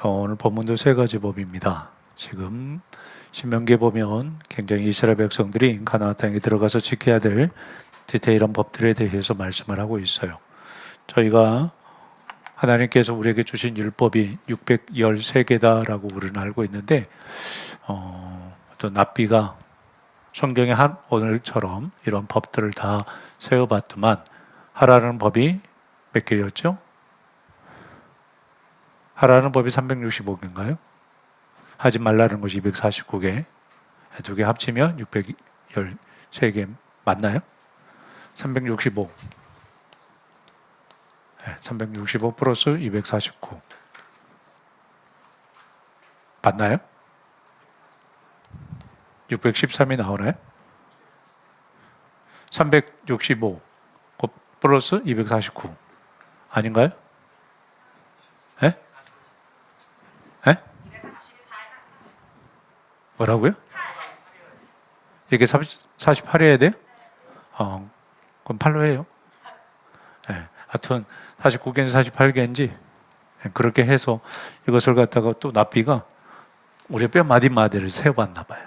자, 오늘 본문도 세 가지 법입니다. 지금 신명기에 보면 굉장히 이스라엘 백성들이 가나안 땅에 들어가서 지켜야 될 디테일한 법들에 대해서 말씀을 하고 있어요. 저희가 하나님께서 우리에게 주신 율법이 613개다라고 우리는 알고 있는데 또 납비가 성경에 오늘처럼 이런 법들을 다 세워봤더만 하라는 법이 몇 개였죠? 하라는 법이 365개인가요? 하지 말라는 것이 249개. 두 개 합치면 613개 맞나요? 365. 365 플러스 249. 맞나요? 613이 나오나요? 365 플러스 249 아닌가요? 예? 예? 뭐라고요? 이게 48해야 돼요? 그럼 8로 해요. 예. 하여튼 49개인지 48개인지 그렇게 해서 이것을 갖다가 또 납비가 우리 뼈 마디마디를 세어봤나 봐요.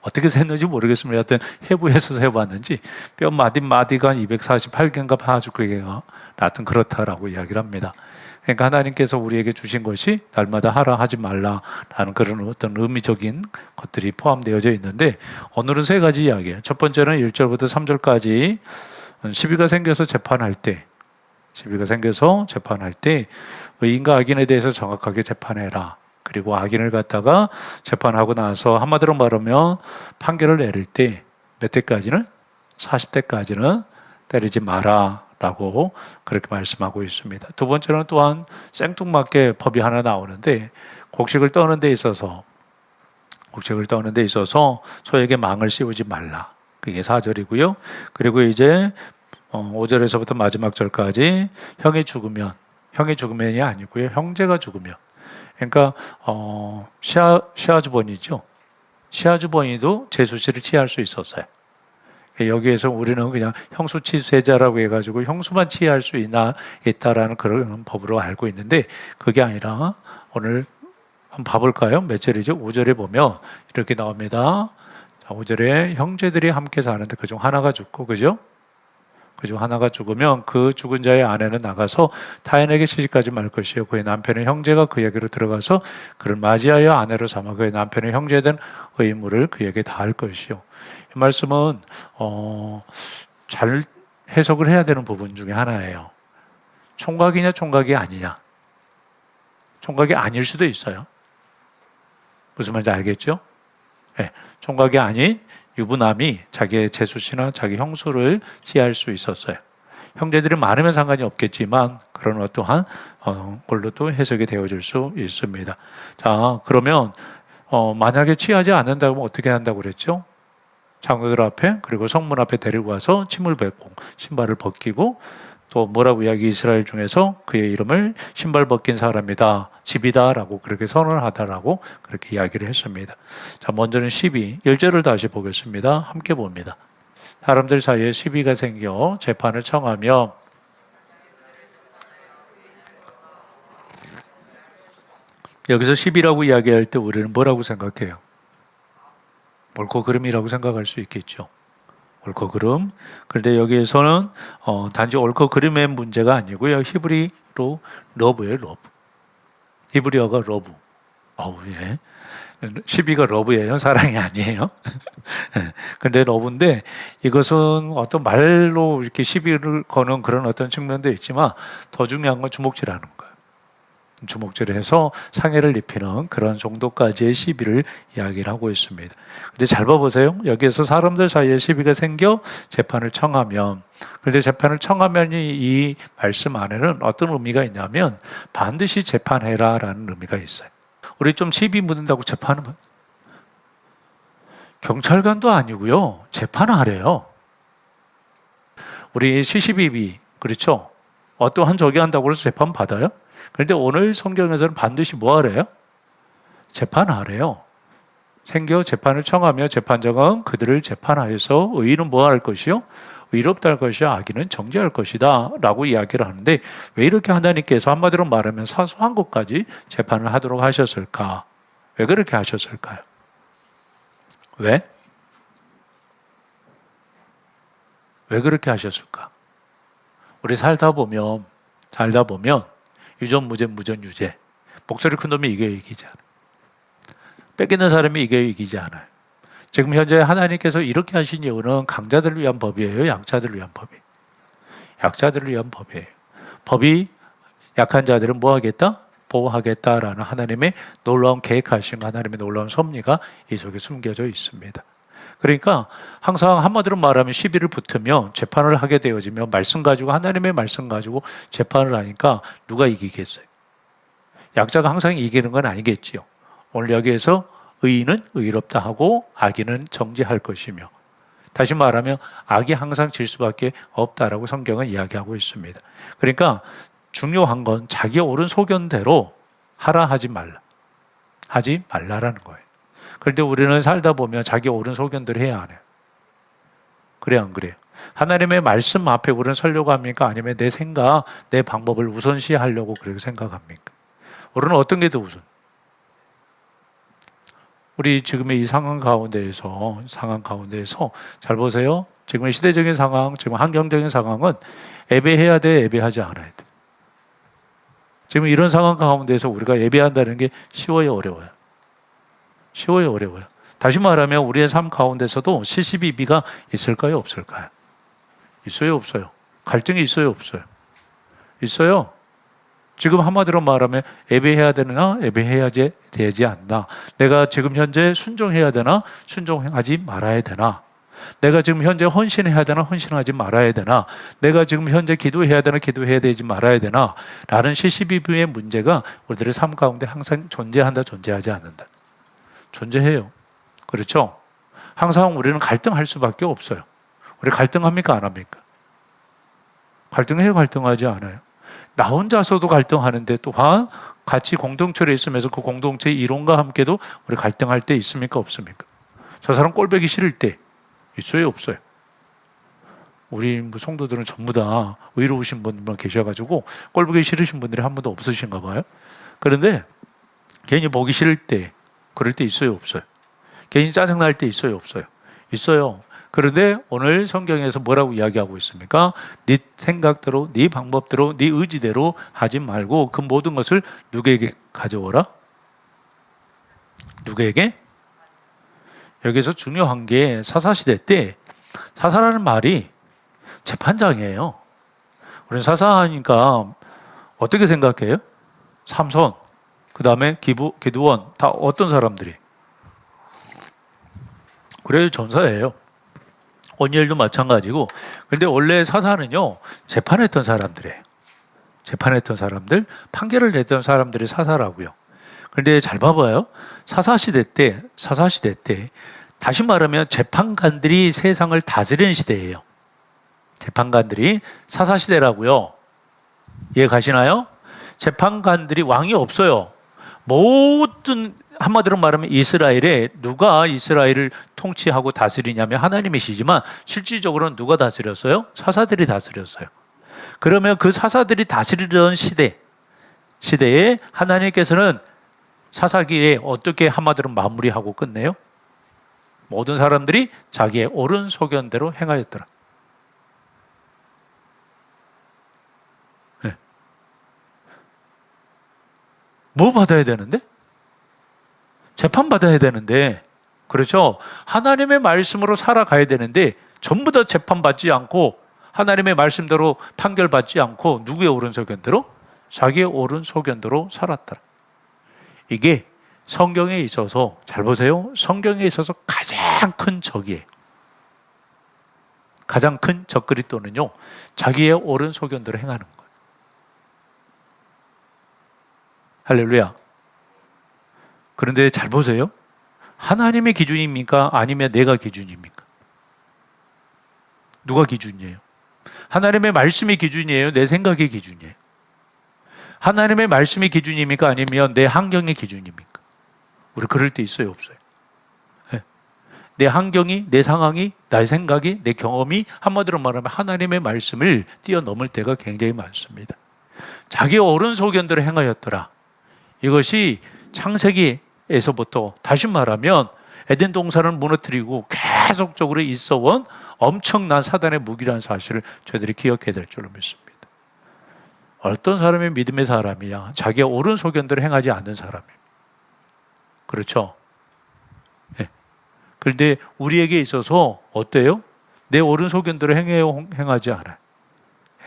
어떻게 셌는지 모르겠습니다. 하여튼 해부해서 세어봤는지 뼈 마디마디가 248개인가 49개가 하여튼 그렇다라고 이야기를 합니다. 그러니까 하나님께서 우리에게 주신 것이 날마다 하라 하지 말라라는 그런 어떤 의미적인 것들이 포함되어져 있는데 오늘은 세 가지 이야기예요. 첫 번째는 1절부터 3절까지 시비가 생겨서 재판할 때 의인과 악인에 대해서 정확하게 재판해라. 그리고 악인을 갖다가 재판하고 나서 한마디로 말하면 판결을 내릴 때 몇 대까지는? 40대까지는 때리지 마라 라고 그렇게 말씀하고 있습니다. 두 번째는 또한 생뚱맞게 법이 하나 나오는데 곡식을 떠는 데 있어서 소에게 망을 씌우지 말라. 그게 4절이고요. 그리고 이제 5절에서부터 마지막 절까지 형이 죽으면이 아니고요. 형제가 죽으면. 그러니까 시아주번이죠. 시아주번이도 제수시를 취할 수 있었어요. 여기에서 우리는 그냥 형수치수자라고 해가지고 형수만 취할 수 있다라는 그런 법으로 알고 있는데 그게 아니라 오늘 한번 봐볼까요? 몇 절이죠? 5절에 보면 이렇게 나옵니다. 자, 5절에 형제들이 함께 사는데 그중 하나가 죽고, 그죠? 그중 하나가 죽으면 그 죽은 자의 아내는 나가서 타인에게 시집가지 말 것이요 그의 남편의 형제가 그에게로 들어가서 그를 맞이하여 아내로 삼아 그의 남편의 형제된 의무를 그에게 다할 것이요. 이 말씀은 잘 해석을 해야 되는 부분 중에 하나예요. 총각이냐 총각이 아니냐. 총각이 아닐 수도 있어요. 무슨 말인지 알겠죠? 네, 총각이 아닌 유부남이 자기의 제수씨나 자기 형수를 취할 수 있었어요. 형제들이 많으면 상관이 없겠지만 그런 어떠한 걸로 또 해석이 되어질 수 있습니다. 자, 그러면 만약에 취하지 않는다면 어떻게 한다고 그랬죠? 장로들 앞에 그리고 성문 앞에 데리고 와서 침을 뱉고 신발을 벗기고 또 뭐라고 이야기 이스라엘 중에서 그의 이름을 신발 벗긴 사람이다, 집이다라고 그렇게 선언하다라고 그렇게 이야기를 했습니다. 자, 먼저는 1절을 다시 보겠습니다. 함께 봅니다. 사람들 사이에 시비가 생겨 재판을 청하며 여기서 시비라고 이야기할 때 우리는 뭐라고 생각해요? 옳고 그름이라고 생각할 수 있겠죠. 옳고 그름. 그런데 여기에서는 단지 옳고 그름의 문제가 아니고요. 히브리로 러브예요. 러브. 히브리어가 러브. 예. 시비가 러브예요. 사랑이 아니에요. 그런데 러브인데 이것은 어떤 말로 이렇게 시비를 거는 그런 어떤 측면도 있지만 더 중요한 건 주먹질하는 거예요. 주먹질해서 상해를 입히는 그런 정도까지의 시비를 이야기를 하고 있습니다. 근데 잘 봐보세요. 여기에서 사람들 사이에 시비가 생겨 재판을 청하면, 그런데 재판을 청하면이 이 말씀 안에는 어떤 의미가 있냐면 반드시 재판해라라는 의미가 있어요. 우리 좀 시비 묻는다고 재판은 경찰관도 아니고요. 재판하래요. 우리 시시비비 그렇죠? 어떠한 저기 한다고 해서 재판 받아요? 그런데 오늘 성경에서는 반드시 뭐 하래요? 재판하래요. 생겨 재판을 청하며 재판장은 그들을 재판하여서 의인은 뭐 할 것이요? 의롭다 할 것이야 악인은 정죄할 것이다 라고 이야기를 하는데, 왜 이렇게 하나님께서 한마디로 말하면 사소한 것까지 재판을 하도록 하셨을까? 왜 그렇게 하셨을까요? 왜? 왜 그렇게 하셨을까? 우리 살다 보면 유전 무죄 무전 유죄, 목소리 큰 놈이 이기지 않아요. 뺏기는 사람이 이기지 않아요. 지금 현재 하나님께서 이렇게 하신 이유는 강자들을 위한 법이에요, 약자들을 위한 법이에요? 약자들을 위한 법이에요. 법이 약한 자들은 뭐 하겠다? 보호하겠다라는 하나님의 놀라운 계획하신, 하나님의 놀라운 섭리가 이 속에 숨겨져 있습니다. 그러니까 항상 한마디로 말하면 시비를 붙으면 재판을 하게 되어지면, 말씀 가지고, 하나님의 말씀 가지고 재판을 하니까 누가 이기겠어요? 약자가 항상 이기는 건 아니겠지요. 오늘 여기에서 의인은 의롭다 하고 악인은 정죄할 것이며, 다시 말하면 악이 항상 질 수밖에 없다라고 성경은 이야기하고 있습니다. 그러니까 중요한 건 자기 옳은 소견대로 하라 하지 말라라는 거예요. 그런데 우리는 살다 보면 자기 옳은 소견대로 해야 안 해요. 그래 안 그래요? 하나님의 말씀 앞에 우리는 서려고 합니까? 아니면 내 생각, 내 방법을 우선시하려고 그렇게 생각합니까? 우리는 어떤 게 더 우선? 우리 지금의 이 상황 가운데에서 잘 보세요. 지금의 시대적인 상황, 지금 환경적인 상황은 예배해야 돼, 예배하지 않아야 돼. 지금 이런 상황 가운데서 우리가 예배한다는 게 쉬워요, 어려워요? 쉬워요, 어려워요? 다시 말하면 우리의 삶 가운데서도 시시비비가 있을까요, 없을까요? 있어요, 없어요? 갈등이 있어요, 없어요? 있어요. 지금 한마디로 말하면 예배해야 되나, 예배해야지 되지 않나? 내가 지금 현재 순종해야 되나, 순종하지 말아야 되나? 내가 지금 현재 헌신해야 되나, 헌신하지 말아야 되나? 내가 지금 현재 기도해야 되나, 기도해야 되지 말아야 되나? 라는 시시비비의 문제가 우리들의 삶 가운데 항상 존재한다, 존재하지 않는다. 존재해요. 그렇죠? 항상 우리는 갈등할 수밖에 없어요. 우리 갈등합니까, 안 합니까? 갈등해요, 갈등하지 않아요? 나 혼자서도 갈등하는데 또한 같이 공동체로 있으면서 그 공동체의 이론과 함께도 우리 갈등할 때 있습니까, 없습니까? 저 사람 꼴보기 싫을 때 있어요, 없어요? 우리 성도들은 전부 다 의로우신 분들만 계셔가지고 꼴보기 싫으신 분들이 한 분도 없으신가 봐요. 그런데 괜히 보기 싫을 때, 그럴 때 있어요, 없어요? 괜히 짜증날 때 있어요, 없어요? 있어요. 그런데 오늘 성경에서 뭐라고 이야기하고 있습니까? 네 생각대로, 네 방법대로, 네 의지대로 하지 말고 그 모든 것을 누구에게 가져오라? 누구에게? 여기서 중요한 게 사사시대 때, 사사라는 말이 재판장이에요. 우리는 사사하니까 어떻게 생각해요? 삼손, 그 다음에 기드원, 다 어떤 사람들이? 그래요, 전사예요. 온니엘도 마찬가지고. 그런데 원래 사사는요, 재판했던 사람들이에요. 재판했던 사람들, 판결을 냈던 사람들이 사사라고요. 그런데 잘 봐봐요. 사사시대 때 다시 말하면 재판관들이 세상을 다스리는 시대예요. 재판관들이, 사사시대라고요. 이해 가시나요? 재판관들이, 왕이 없어요. 모든, 한마디로 말하면 이스라엘에 누가 이스라엘을 통치하고 다스리냐면 하나님이시지만 실질적으로는 누가 다스렸어요? 사사들이 다스렸어요. 그러면 그 사사들이 다스리던 시대에 하나님께서는 사사기에 어떻게 한마디로 마무리하고 끝내요? 모든 사람들이 자기의 옳은 소견대로 행하였더라. 네. 뭐 받아야 되는데? 재판받아야 되는데, 그렇죠? 하나님의 말씀으로 살아가야 되는데 전부 다 재판받지 않고 하나님의 말씀대로 판결받지 않고 누구의 옳은 소견대로? 자기의 옳은 소견대로 살았더라. 이게 성경에 있어서, 잘 보세요. 성경에 있어서 가장 큰 적이에요. 가장 큰 적그리스도는요, 자기의 옳은 소견대로 행하는 거예요. 할렐루야. 그런데 잘 보세요. 하나님의 기준입니까? 아니면 내가 기준입니까? 누가 기준이에요? 하나님의 말씀이 기준이에요? 내 생각의 기준이에요? 하나님의 말씀이 기준입니까? 아니면 내 환경의 기준입니까? 우리 그럴 때 있어요, 없어요? 네. 내 환경이, 내 상황이, 나의 생각이, 내 경험이 한마디로 말하면 하나님의 말씀을 뛰어넘을 때가 굉장히 많습니다. 자기 옳은 소견대로 행하였더라. 이것이 창세기에서부터 다시 말하면 에덴 동산을 무너뜨리고 계속적으로 있어온 엄청난 사단의 무기라는 사실을 저희들이 기억해야 될 줄로 믿습니다. 어떤 사람이 믿음의 사람이야? 자기의 옳은 소견대로 행하지 않는 사람이에요. 그렇죠? 네. 그런데 우리에게 있어서 어때요? 내 옳은 소견대로 행해요? 행하지 않아요?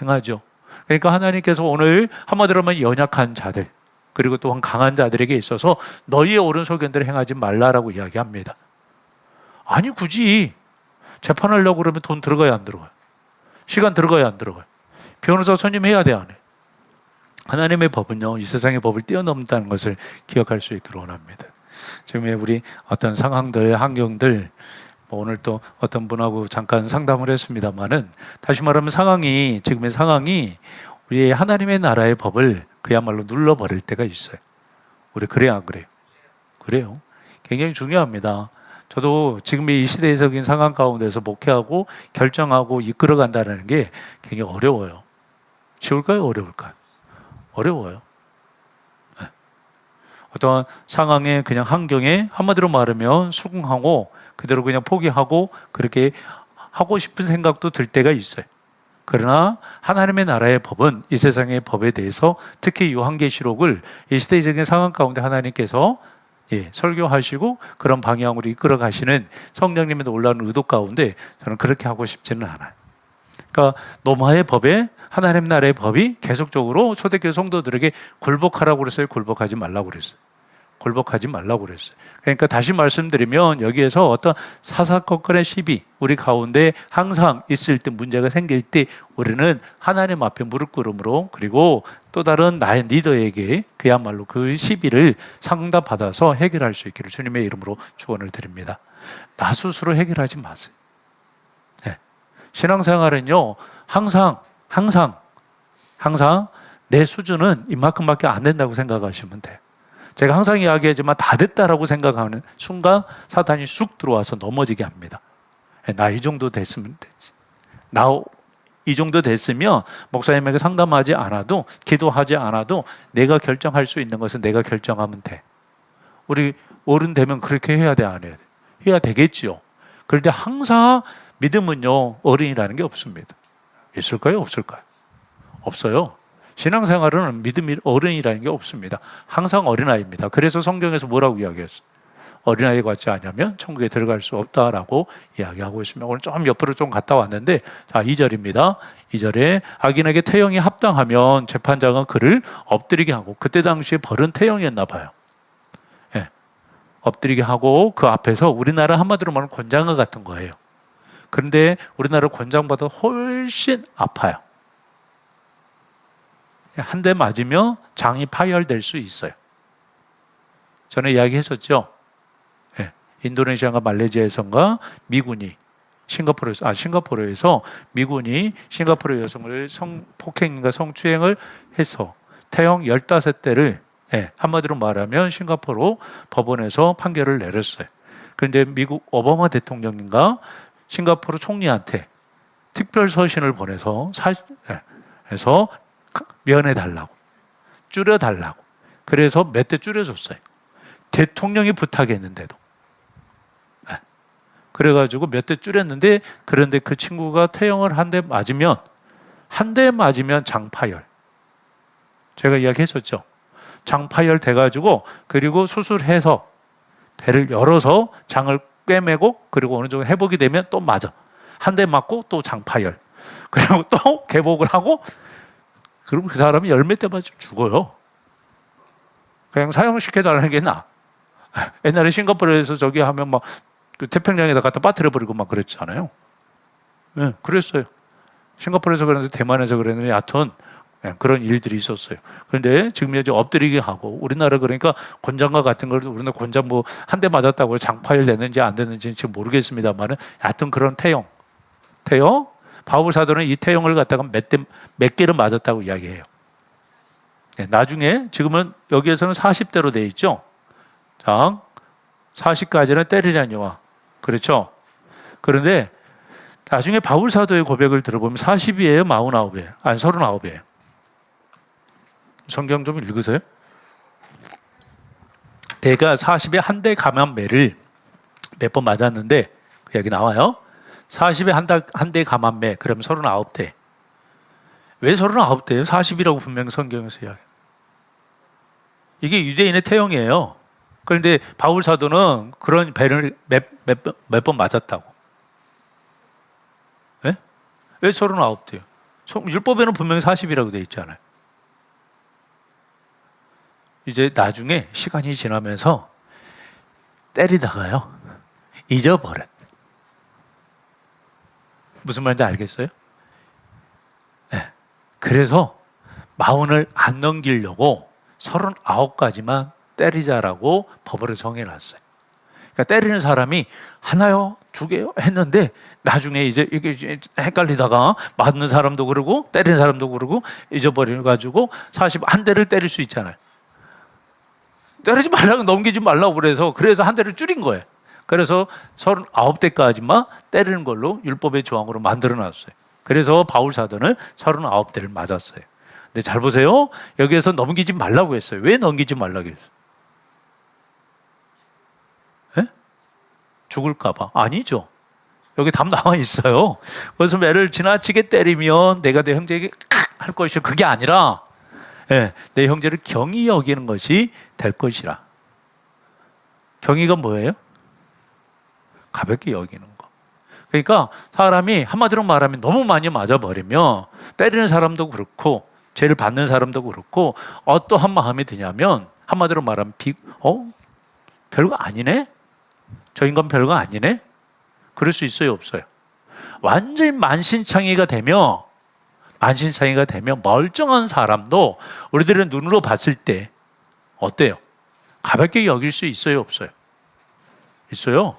행하죠. 그러니까 하나님께서 오늘 한마디로 하면 연약한 자들, 그리고 또한 강한 자들에게 있어서 너희의 옳은 소견대로 행하지 말라라고 이야기합니다. 아니, 굳이 재판하려고 그러면 돈 들어가야 안 들어가요? 시간 들어가야 안 들어가요? 변호사 선임해야 돼, 안 해? 하나님의 법은요, 이 세상의 법을 뛰어넘는다는 것을 기억할 수 있기를 원합니다. 지금 우리 어떤 상황들, 환경들, 오늘 또 어떤 분하고 잠깐 상담을 했습니다만은, 다시 말하면 지금의 상황이 우리 하나님의 나라의 법을 그야말로 눌러버릴 때가 있어요. 우리 그래요, 안 그래요? 그래요. 굉장히 중요합니다. 저도 지금 이 시대적인 상황 가운데서 목회하고 결정하고 이끌어간다는 게 굉장히 어려워요. 쉬울까요? 어려울까요? 어려워요. 네. 어떤 상황에, 그냥 환경에 한마디로 말하면 수긍하고 그대로 그냥 포기하고 그렇게 하고 싶은 생각도 들 때가 있어요. 그러나 하나님의 나라의 법은, 이 세상의 법에 대해서 특히 요한계시록을 이 시대적인 상황 가운데 하나님께서 설교하시고 그런 방향으로 이끌어 가시는 성령님의 놀라운 의도 가운데 저는 그렇게 하고 싶지는 않아요. 그러니까 노마의 법에, 하나님 나라의 법이 계속적으로 초대교회 성도들에게 굴복하라고 그랬어요? 굴복하지 말라고 그랬어요? 굴복하지 말라고 그랬어요. 그러니까 다시 말씀드리면 여기에서 어떤 사사건건의 시비, 우리 가운데 항상 있을 때, 문제가 생길 때 우리는 하나님 앞에 무릎 꿇음으로, 그리고 또 다른 나의 리더에게 그야말로 그 시비를 상담받아서 해결할 수 있기를 주님의 이름으로 축원을 드립니다. 나 스스로 해결하지 마세요. 네. 신앙생활은요, 항상 내 수준은 이만큼밖에 안 된다고 생각하시면 돼요. 제가 항상 이야기하지만 다 됐다라고 생각하는 순간 사탄이 쑥 들어와서 넘어지게 합니다. 나 이 정도 됐으면 되지. 나 이 정도 됐으면 목사님에게 상담하지 않아도, 기도하지 않아도 내가 결정할 수 있는 것은 내가 결정하면 돼. 우리 어른 되면 그렇게 해야 돼, 안 해야 돼? 해야 되겠지요. 그런데 항상 믿음은요, 어른이라는 게 없습니다. 있을까요? 없을까요? 없어요. 신앙생활은 믿음이 어른이라는 게 없습니다. 항상 어린아이입니다. 그래서 성경에서 뭐라고 이야기했어요? 어린아이 같지 않으면 천국에 들어갈 수 없다라고 이야기하고 있습니다. 오늘 좀 옆으로 좀 갔다 왔는데, 자, 2절입니다. 2절에 악인에게 태형이 합당하면 재판장은 그를 엎드리게 하고, 그때 당시에 벌은 태형이었나 봐요. 예, 엎드리게 하고 그 앞에서, 우리나라 한마디로 말하면 권장과 같은 거예요. 그런데 우리나라 권장보다 훨씬 아파요. 한 대 맞으면 장이 파열될 수 있어요. 전에 이야기했었죠. 네. 인도네시아가 말레이시아에선가 미군이 싱가포르에서 미군이 싱가포르 여성을 성폭행과 성추행을 해서 태형 15대를 한마디로 말하면 싱가포르 법원에서 판결을 내렸어요. 그런데 미국 오바마 대통령인가 싱가포르 총리한테 특별 서신을 보내서 해서 면해달라고, 줄여달라고. 그래서 몇 대 줄여줬어요. 대통령이 부탁했는데도. 그래가지고 몇 대 줄였는데, 그런데 그 친구가 태형을 한 대 맞으면 장파열. 제가 이야기했었죠. 장파열 돼가지고, 그리고 수술해서 배를 열어서 장을 꿰매고, 그리고 어느 정도 회복이 되면 또 맞아. 한 대 맞고 또 장파열. 그리고 또 개복을 하고, 그럼 그 사람이 열 몇 대 맞으면 죽어요. 그냥 사형시켜달라는 게 나아. 옛날에 싱가포르에서 저기 하면 막 그 태평양에다 갖다 빠뜨려버리고 막 그랬잖아요. 네, 그랬어요. 싱가포르에서 그랬는데 대만에서 그랬는데 여하튼 그런 일들이 있었어요. 그런데 지금 이제 엎드리게 하고, 우리나라 그러니까 권장과 같은 걸, 우리나라 권장 뭐 한 대 맞았다고 장파열 됐는지 안 됐는지는 지금 모르겠습니다만은 여하튼 그런 태형. 바울 사도는 이 태형을 갖다가 몇 개를 맞았다고 이야기해요. 나중에 지금은 여기에서는 40대로 돼 있죠. 자, 40까지는 때리자니와 그렇죠? 그런데 나중에 바울 사도의 고백을 들어보면 40이에요, 49이에요? 아니 39이에요. 성경 좀 읽으세요. 내가 40에 한 대 감한매를 몇 번 맞았는데 그 이야기 나와요. 40에 한 대 감한매 그러면 39대. 왜 39대예요? 40이라고 분명히 성경에서 이야기해요. 이게 유대인의 태형이에요. 그런데 바울 사도는 그런 배를 몇 번 맞았다고. 네? 왜 39대요? 율법에는 분명히 40이라고 되어 있잖아요. 이제 나중에 시간이 지나면서 때리다가요 잊어버렸. 무슨 말인지 알겠어요? 네. 그래서 마흔을 안 넘기려고 39가지만 때리자라고 법으로 정해놨어요. 그러니까 때리는 사람이 하나요? 두 개요? 했는데 나중에 이제 이게 헷갈리다가 맞는 사람도 그러고 때리는 사람도 그러고 잊어버려가지고 한 대를 때릴 수 있잖아요. 때리지 말라고 넘기지 말라고 그래서 한 대를 줄인 거예요. 그래서 39대까지만 때리는 걸로 율법의 조항으로 만들어놨어요. 그래서 바울 사도는 39대를 맞았어요. 근데 잘 보세요. 여기에서 넘기지 말라고 했어요. 왜 넘기지 말라고 했어요? 에? 죽을까 봐. 아니죠. 여기 답 나와 있어요. 그래서 매를 지나치게 때리면 내가 내 형제에게 할 것이 그게 아니라 내 형제를 경히 여기는 것이 될 것이라. 경의가 뭐예요? 가볍게 여기는 거. 그러니까 사람이 한마디로 말하면 너무 많이 맞아버리면 때리는 사람도 그렇고 죄를 받는 사람도 그렇고 어떠한 마음이 드냐면 한마디로 말하면 별거 아니네? 저 인간 별거 아니네? 그럴 수 있어요, 없어요? 완전히 만신창이가 되면 멀쩡한 사람도 우리들의 눈으로 봤을 때 어때요? 가볍게 여길 수 있어요, 없어요? 있어요.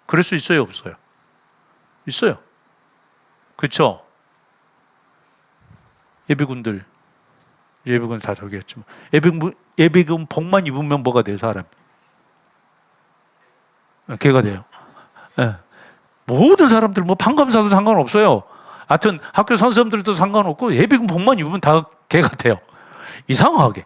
그럴 수 있어요, 없어요? 있어요. 그렇죠? 예비군 다 저기였죠. 예비군 복만 입으면 뭐가 돼요, 사람? 개가 돼요. 네. 모든 사람들 판검사도 상관없어요. 하여튼 학교 선생님들도 상관없고 예비군 복만 입으면 다 개가 돼요. 이상하게.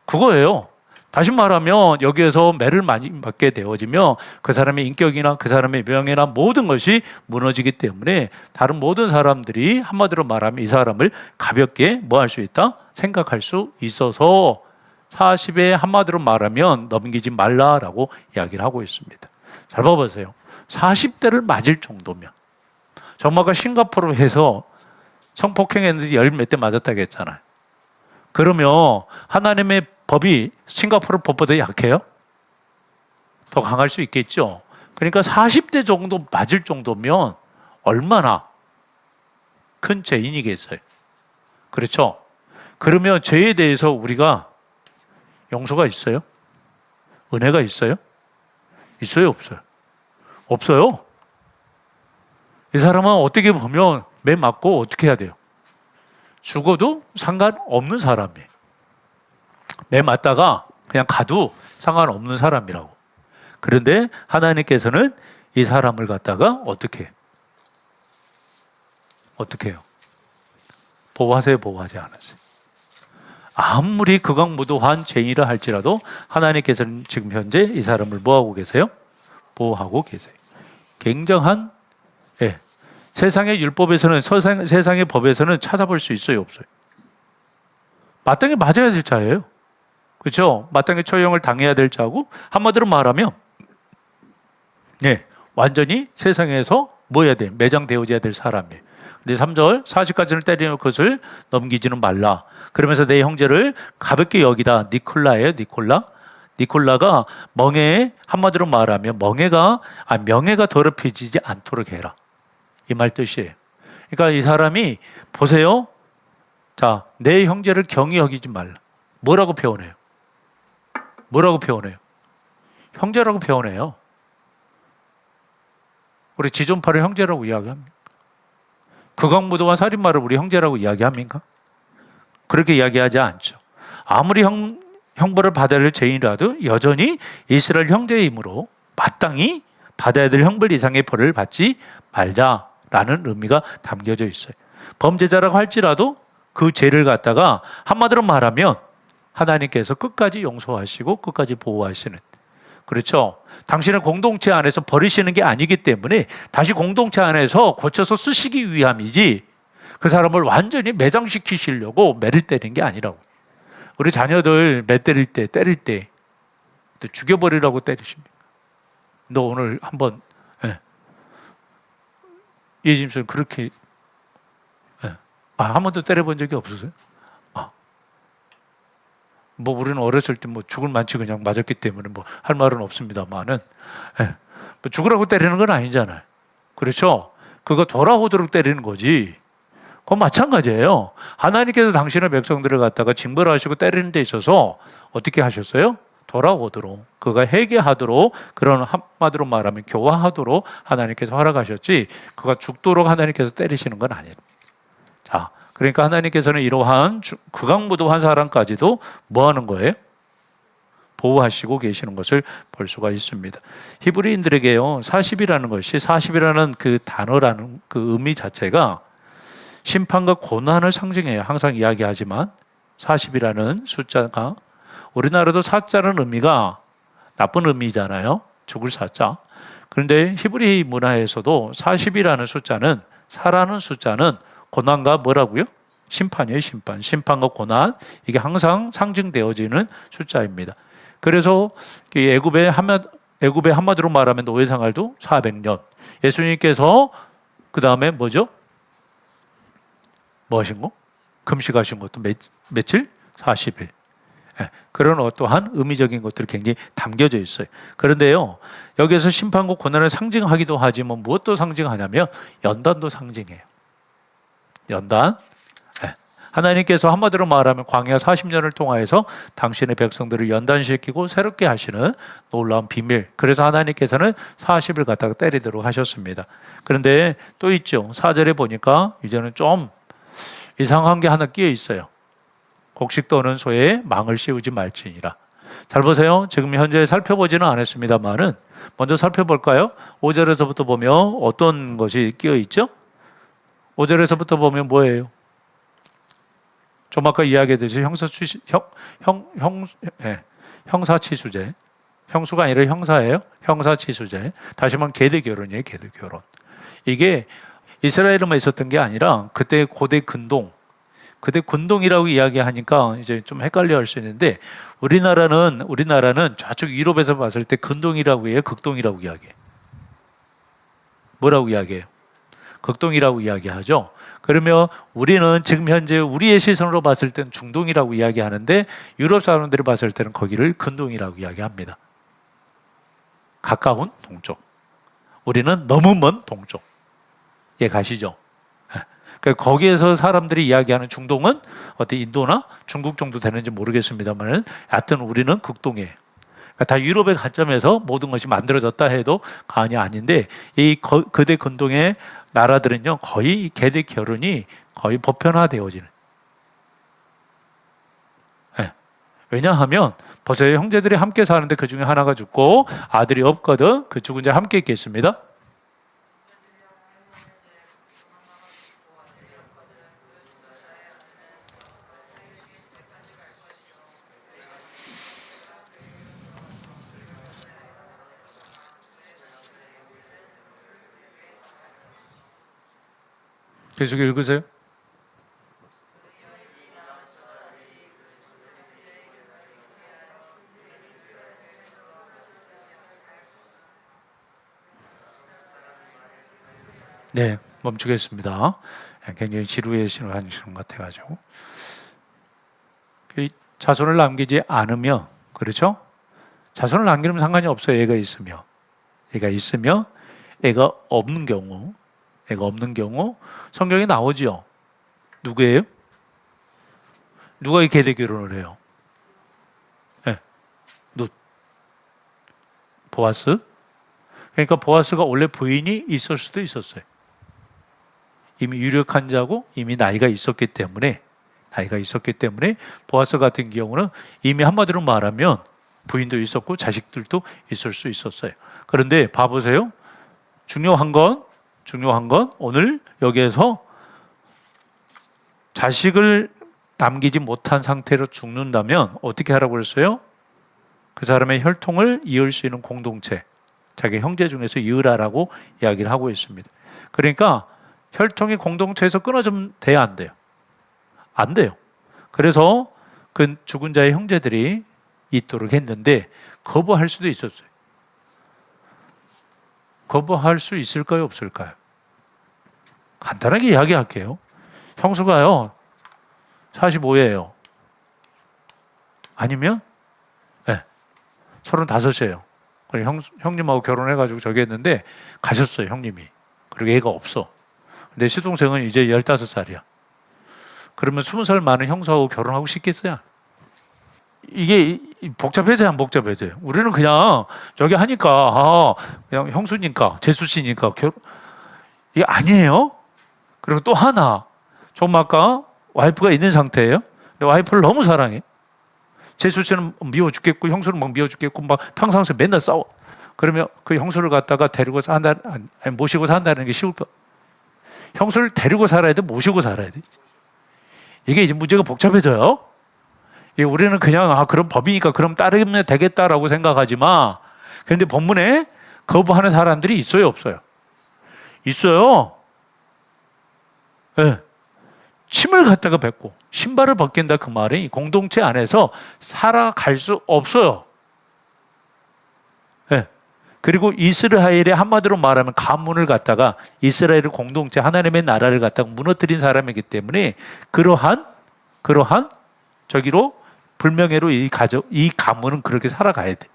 그거예요. 다시 말하면 여기에서 매를 많이 맞게 되어지면 그 사람의 인격이나 그 사람의 명예나 모든 것이 무너지기 때문에 다른 모든 사람들이 한마디로 말하면 이 사람을 가볍게 뭐 할 수 있다? 생각할 수 있어서 40에 한마디로 말하면 넘기지 말라라고 이야기를 하고 있습니다. 잘 봐보세요. 40대를 맞을 정도면 정말가 싱가포르에서 성폭행했는데 열 몇 대 맞았다고 했잖아요. 그러면 하나님의 법이 싱가포르 법보다 약해요? 더 강할 수 있겠죠. 그러니까 40대 정도 맞을 정도면 얼마나 큰 죄인이겠어요. 그렇죠? 그러면 죄에 대해서 우리가 용서가 있어요? 은혜가 있어요? 있어요, 없어요? 없어요. 이 사람은 어떻게 보면 매 맞고 어떻게 해야 돼요? 죽어도 상관없는 사람이에요. 매 맞다가 그냥 가도 상관없는 사람이라고. 그런데 하나님께서는 이 사람을 갖다가 어떻게 해요? 보호하세요, 보호하지 않으세요? 아무리 극악무도한 죄인이라 할지라도 하나님께서는 지금 현재 이 사람을 뭐하고 계세요? 보호하고 계세요. 굉장한 세상의 율법에서는 세상의 법에서는 찾아볼 수 있어요, 없어요? 마땅히 맞아야 될 자예요. 그렇죠? 마땅히 처형을 당해야 될 자고 한마디로 말하면 완전히 세상에서 뭐 해야 돼? 매장되어져야 될 사람이에요. 근데 3절 40까지는 때리는 것을 넘기지는 말라. 그러면서 내 형제를 가볍게 여기다. 니콜라예요, 니콜라가 멍에 한마디로 말하면 명예가 더럽혀지지 않도록 해라. 이 말 뜻이에요. 그러니까 이 사람이 보세요. 자, 내 형제를 경히 여기지 말라. 뭐라고 표현해요? 형제라고 표현해요. 우리 지존파를 형제라고 이야기합니까? 극악무도한 살인마를 우리 형제라고 이야기합니까? 그렇게 이야기하지 않죠. 아무리 형벌을 받아야 할 죄인이라도 여전히 이스라엘 형제이므로 마땅히 받아야 될 형벌 이상의 벌을 받지 말자라는 의미가 담겨져 있어요. 범죄자라고 할지라도 그 죄를 갖다가 한마디로 말하면 하나님께서 끝까지 용서하시고 끝까지 보호하시는, 그렇죠? 당신의 공동체 안에서 버리시는 게 아니기 때문에 다시 공동체 안에서 고쳐서 쓰시기 위함이지 그 사람을 완전히 매장시키시려고 매를 때리는 게 아니라고. 우리 자녀들 매 때릴 때 죽여버리라고 때리십니다. 너 오늘 한번 예짐선 그렇게 한 번도 때려본 적이 없으세요? 뭐 우리는 어렸을 때 뭐 죽을 만치 그냥 맞았기 때문에 뭐 할 말은 없습니다만은 뭐 죽으라고 때리는 건 아니잖아요. 그렇죠? 그거 돌아오도록 때리는 거지. 그건 마찬가지예요. 하나님께서 당신의 백성들을 갖다가 징벌하시고 때리는 데 있어서 어떻게 하셨어요? 돌아오도록, 그가 회개하도록, 그런 한마디로 말하면 교화하도록 하나님께서 허락하셨지 그가 죽도록 하나님께서 때리시는 건 아니에요. 자, 그러니까 하나님께서는 이러한 극악무도한 사람까지도 뭐 하는 거예요? 보호하시고 계시는 것을 볼 수가 있습니다. 히브리인들에게요, 40이라는 그 단어라는 그 의미 자체가 심판과 고난을 상징해요. 항상 이야기하지만 40이라는 숫자가, 우리나라도 사자는 의미가 나쁜 의미잖아요. 죽을 사자. 그런데 히브리 문화에서도 40이라는 숫자는, 사라는 숫자는 고난과 뭐라고요? 심판이에요. 심판과 고난, 이게 항상 상징되어지는 숫자입니다. 그래서 애굽의 한마디로 말하면 노예 생활도 400년. 예수님께서 그 다음에 뭐죠? 뭐 하신 거? 금식하신 것도 며칠? 40일. 그런 어떠한 의미적인 것들이 굉장히 담겨져 있어요. 그런데요, 여기에서 심판과 고난을 상징하기도 하지만 무엇도 상징하냐면 연단도 상징해요. 연단. 하나님께서 한마디로 말하면 광야 40년을 통하여서 당신의 백성들을 연단시키고 새롭게 하시는 놀라운 비밀. 그래서 하나님께서는 40을 갖다가 때리도록 하셨습니다. 그런데 또 있죠. 4절에 보니까 이제는 좀 이상한 게 하나 끼어 있어요. 곡식 떠는 소에 망을 씌우지 말지니라. 잘 보세요. 지금 현재 살펴보지는 않았습니다만은 먼저 살펴볼까요? 5절에서부터 보면 어떤 것이 끼어 있죠? 5절에서부터 보면 뭐예요? 좀 아까 이야기했듯이 형사치수제. 형수가 아니라 형사예요. 형사치수제. 다시 말하면 계대결혼이에요. 계대결혼. 이게 이스라엘에만 있었던 게 아니라 그때 고대 근동, 그때 군동이라고 이야기하니까 이제 좀 헷갈려 할 수 있는데, 우리나라는 좌측 유럽에서 봤을 때 근동이라고 해요? 극동이라고 이야기해요? 뭐라고 이야기해요? 극동이라고 이야기하죠. 그러면 우리는 지금 현재 우리의 시선으로 봤을 때는 중동이라고 이야기하는데 유럽 사람들이 봤을 때는 거기를 근동이라고 이야기합니다. 가까운 동쪽. 우리는 너무 먼 동쪽. 예, 가시죠? 그러니까 거기에서 사람들이 이야기하는 중동은 어때, 인도나 중국 정도 되는지 모르겠습니다만 하여튼 우리는 극동이에요. 그러니까 다 유럽의 관점에서 모든 것이 만들어졌다 해도 과언이 아닌데, 이 그대 근동의 나라들은요 거의 계대 결혼이 거의 보편화되어지는. 네. 왜냐하면 벌써 형제들이 함께 사는데 그 중에 하나가 죽고 아들이 없거든. 그 죽은 자 함께 있겠습니다. 계속 읽으세요. 네, 멈추겠습니다. 굉장히 지루해지는 것 같아가지고. 자손을 남기지 않으면, 그렇죠? 자손을 남기면 상관이 없어요. 애가 있으면 애가 없는 경우 성경에 나오죠. 누구예요? 누가 이 계대 결혼을 해요? 네. 룻. 보아스. 그러니까 보아스가 원래 부인이 있을 수도 있었어요. 이미 유력한 자고 이미 나이가 있었기 때문에 보아스 같은 경우는 이미 한마디로 말하면 부인도 있었고 자식들도 있을 수 있었어요. 그런데 봐보세요. 중요한 건 오늘 여기에서 자식을 남기지 못한 상태로 죽는다면 어떻게 하라고 그랬어요? 그 사람의 혈통을 이을 수 있는 공동체, 자기 형제 중에서 이으라라고 이야기를 하고 있습니다. 그러니까 혈통이 공동체에서 끊어지면 돼야 안 돼요? 안 돼요. 그래서 그 죽은 자의 형제들이 있도록 했는데 거부할 수도 있었어요. 거부할 수 있을까요? 없을까요? 간단하게 이야기할게요. 형수가요 45예요. 아니면 35이에요. 형님하고 결혼해가지고 저기 했는데 가셨어요, 형님이. 그리고 애가 없어. 내 시동생은 이제 15살이야. 그러면 20살 많은 형사하고 결혼하고 싶겠어요? 이게 복잡해져요, 안 복잡해져요? 우리는 그냥 저기 하니까 그냥 형수니까, 재수씨니까 이게 아니에요? 그리고 또 하나, 좀 아까 와이프가 있는 상태예요. 근데 와이프를 너무 사랑해. 재수씨는 미워 죽겠고 형수는 막 미워 죽겠고 막 평상시에 맨날 싸워. 그러면 그 형수를 갖다가 데리고 모시고 산다는 게 쉬울까? 형수를 데리고 살아야 돼, 모시고 살아야 돼. 이게 이제 문제가 복잡해져요. 우리는 그냥 그럼 법이니까 그럼 따르면 되겠다라고 생각하지만, 그런데 본문에 거부하는 사람들이 있어요, 없어요? 있어요. 네. 침을 갖다가 뱉고 신발을 벗긴다, 그 말이 공동체 안에서 살아갈 수 없어요. 네. 그리고 이스라엘의 한마디로 말하면 가문을 갖다가 이스라엘 공동체 하나님의 나라를 갖다가 무너뜨린 사람이기 때문에 그러한 저기로 불명예로 이 가문은 그렇게 살아가야 돼.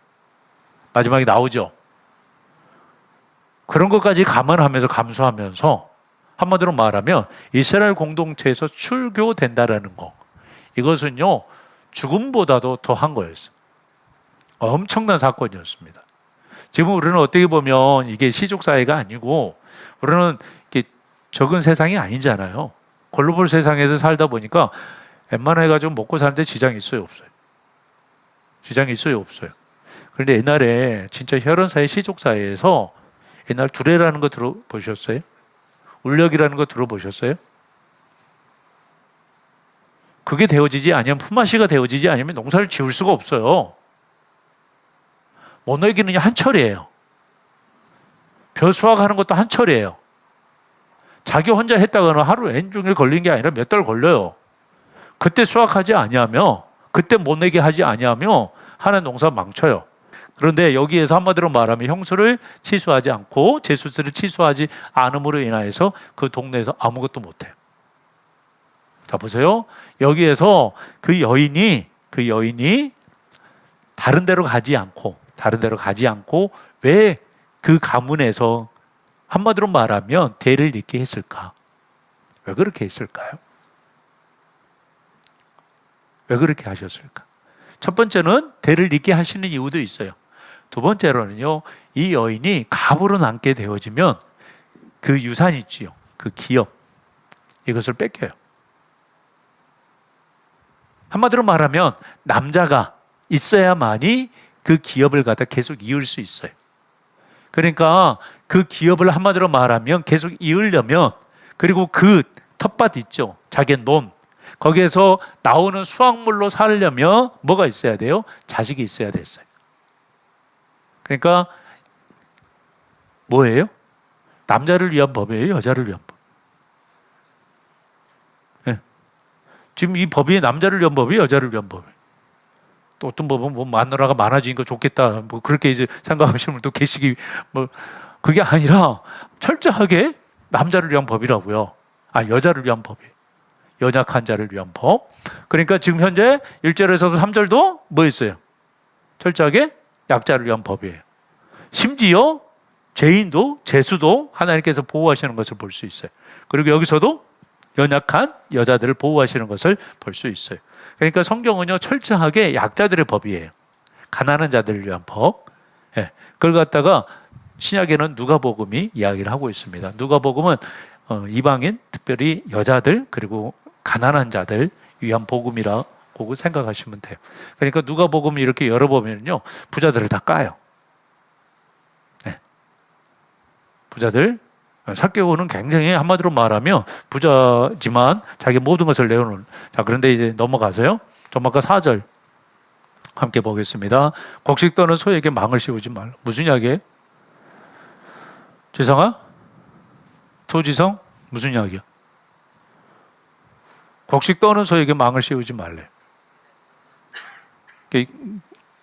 마지막에 나오죠. 그런 것까지 감안하면서 감수하면서 한마디로 말하면 이스라엘 공동체에서 출교된다라는 거, 이것은요 죽음보다도 더한 거였어요. 엄청난 사건이었습니다. 지금 우리는 어떻게 보면 이게 시족사회가 아니고 우리는 이게 적은 세상이 아니잖아요. 글로벌 세상에서 살다 보니까 웬만해가지고 먹고 사는데 지장이 있어요, 없어요? 지장이 있어요, 없어요? 그런데 옛날에 진짜 혈연사회, 시족사회에서 옛날 두레라는 거 들어보셨어요? 울력이라는 거 들어보셨어요? 그게 되어지지 아니면 품앗이가 되어지지 않으면 농사를 지을 수가 없어요. 모내기는 한철이에요. 벼 수확하는 것도 한철이에요. 자기 혼자 했다가는 하루 온종일 걸린 게 아니라 몇 달 걸려요. 그때 수확하지 아니하며, 그때 모내기 하지 아니하며 하는 농사 망쳐요. 그런데 여기에서 한마디로 말하면 형수를 치수하지 않고 제수를 치수하지 않음으로 인하여서 그 동네에서 아무것도 못해요. 자, 보세요. 여기에서 그 여인이 다른 데로 가지 않고 왜 그 가문에서 한마디로 말하면 대를 잇게 했을까? 왜 그렇게 했을까요? 왜 그렇게 하셨을까? 첫 번째는 대를 잇게 하시는 이유도 있어요. 두 번째로는요, 이 여인이 갑으로 남게 되어지면 그 유산 있지요, 그 기업, 이것을 뺏겨요. 한마디로 말하면 남자가 있어야만이 그 기업을 갖다 계속 이을 수 있어요. 그러니까 그 기업을 한마디로 말하면 계속 이으려면, 그리고 그 텃밭 있죠, 자기의 논, 거기에서 나오는 수확물로 살려면 뭐가 있어야 돼요? 자식이 있어야 됐어요. 그러니까 뭐예요? 남자를 위한 법이에요, 여자를 위한 법? 네. 지금 이 법이 남자를 위한 법이에요, 여자를 위한 법이에요? 또 어떤 법은 뭐 마누라가 많아지니까 좋겠다, 뭐 그렇게 이제 생각하시는 분도 계시기, 뭐 그게 아니라 철저하게 남자를 위한 법이라고요. 여자를 위한 법이에요. 연약한 자를 위한 법. 그러니까 지금 현재 1절에서도 3절도 뭐 있어요? 철저하게 약자를 위한 법이에요. 심지어 죄인도 죄수도 하나님께서 보호하시는 것을 볼 수 있어요. 그리고 여기서도 연약한 여자들을 보호하시는 것을 볼 수 있어요. 그러니까 성경은요 철저하게 약자들의 법이에요. 가난한 자들을 위한 법. 그걸 갖다가 신약에는 누가복음이 이야기를 하고 있습니다. 누가복음은 이방인, 특별히 여자들, 그리고 가난한 자들 위한 복음이라고 보고 생각하시면 돼요. 그러니까 누가복음 이렇게 열어보면요, 부자들을 다 까요. 네. 부자들, 삭개오는 굉장히 한마디로 말하면 부자지만 자기 모든 것을 내어놓은. 자, 그런데 이제 넘어가서요. 좀 아까 4절 함께 보겠습니다. 곡식 떠는 소에게 망을 씌우지 말라. 무슨 이야기예요? 지성아? 토지성? 무슨 이야기야? 곡식 떠는 소에게 망을 씌우지 말래.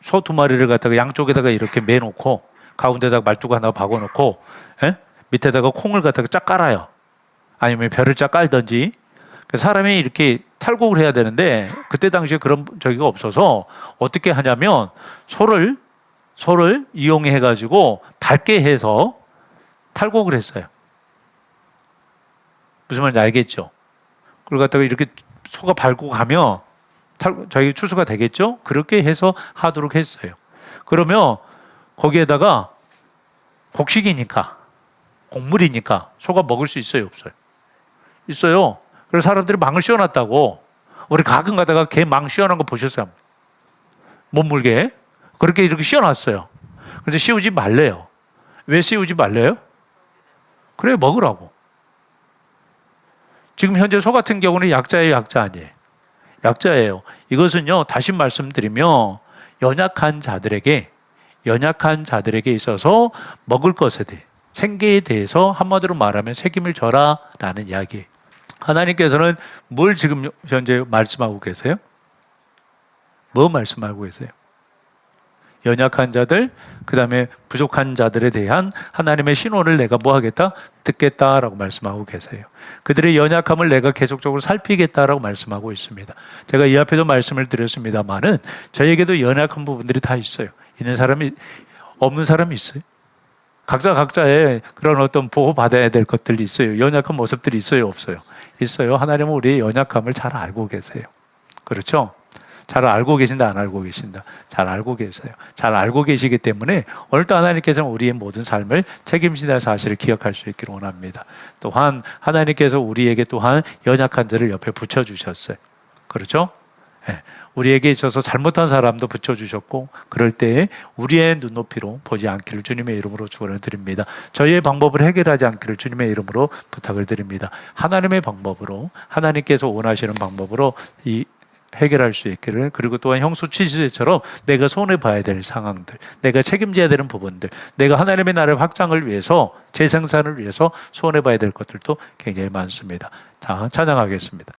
소 2마리를 갖다가 양쪽에다가 이렇게 매놓고 가운데다가 말뚝 하나 박아놓고 밑에다가 콩을 갖다가 쫙 깔아요. 아니면 별을 쫙 깔든지. 사람이 이렇게 탈곡을 해야 되는데 그때 당시에 그런 저기가 없어서 어떻게 하냐면 소를 이용해 가지고 밟게 해서 탈곡을 했어요. 무슨 말인지 알겠죠? 그걸 갖다가 이렇게 소가 밟고 가면 저희 추수가 되겠죠? 그렇게 해서 하도록 했어요. 그러면 거기에다가 곡식이니까, 곡물이니까 소가 먹을 수 있어요, 없어요? 있어요. 그래서 사람들이 망을 씌워놨다고. 우리 가끔 가다가 개 망 씌워놓은 거 보셨어요? 못 물게. 그렇게 이렇게 씌워놨어요. 그런데 씌우지 말래요. 왜 씌우지 말래요? 그래, 먹으라고. 지금 현재 소 같은 경우는 약자예요, 약자 아니에요? 약자예요. 이것은요, 다시 말씀드리면 연약한 자들에게 있어서 먹을 것에 대해, 생계에 대해서 한마디로 말하면 책임을 져라라는 이야기예요. 하나님께서는 뭘 지금 현재 말씀하고 계세요? 뭐 말씀하고 계세요? 연약한 자들, 그 다음에 부족한 자들에 대한 하나님의 신호를 내가 뭐 하겠다? 듣겠다라고 말씀하고 계세요. 그들의 연약함을 내가 계속적으로 살피겠다라고 말씀하고 있습니다. 제가 이 앞에도 말씀을 드렸습니다만은 저에게도 연약한 부분들이 다 있어요. 있는 사람이, 없는 사람이 있어요. 각자의 그런 어떤 보호받아야 될 것들이 있어요. 연약한 모습들이 있어요, 없어요? 있어요. 하나님은 우리의 연약함을 잘 알고 계세요. 그렇죠? 잘 알고 계신다, 안 알고 계신다? 잘 알고 계세요. 잘 알고 계시기 때문에 오늘도 하나님께서는 우리의 모든 삶을 책임지는 사실을 기억할 수 있기를 원합니다. 또한 하나님께서 우리에게 또한 연약한 자를 옆에 붙여주셨어요. 그렇죠? 네. 우리에게 있어서 잘못한 사람도 붙여주셨고, 그럴 때에 우리의 눈높이로 보지 않기를 주님의 이름으로 축원을 드립니다. 저희의 방법을 해결하지 않기를 주님의 이름으로 부탁을 드립니다. 하나님의 방법으로, 하나님께서 원하시는 방법으로 이 해결할 수 있기를. 그리고 또한 형수치시대처럼 내가 손해봐야 될 상황들, 내가 책임져야 되는 부분들, 내가 하나님의 나라의 확장을 위해서, 재생산을 위해서 손해봐야 될 것들도 굉장히 많습니다. 자, 찬양하겠습니다.